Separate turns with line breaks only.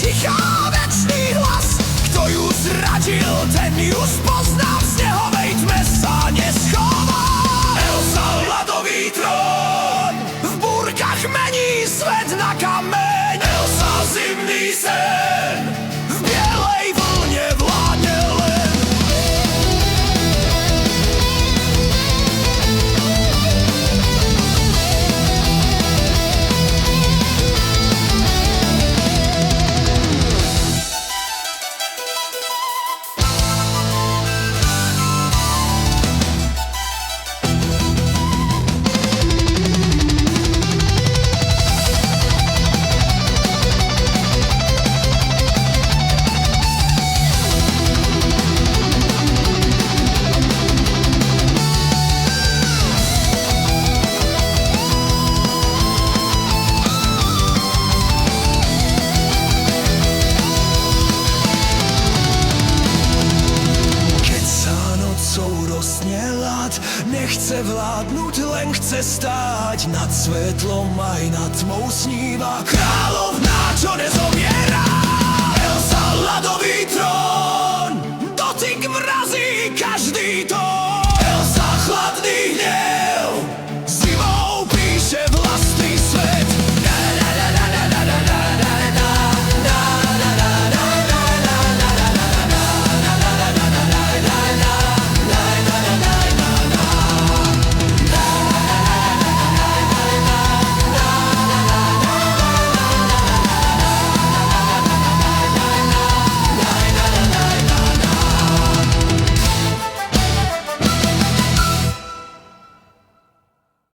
cicha večný hlas. Kto ju zradil, ten ju spozná, v snehovej tme sa neschová. Elsa ľadový trón v búrkach mení svet na kameň. Elsa zimný sen v bielej vlne vládne len. Nechce vládnuť, len chce stáť nad svetlom aj nad tmou sníva. Kráľovná, čo nezostane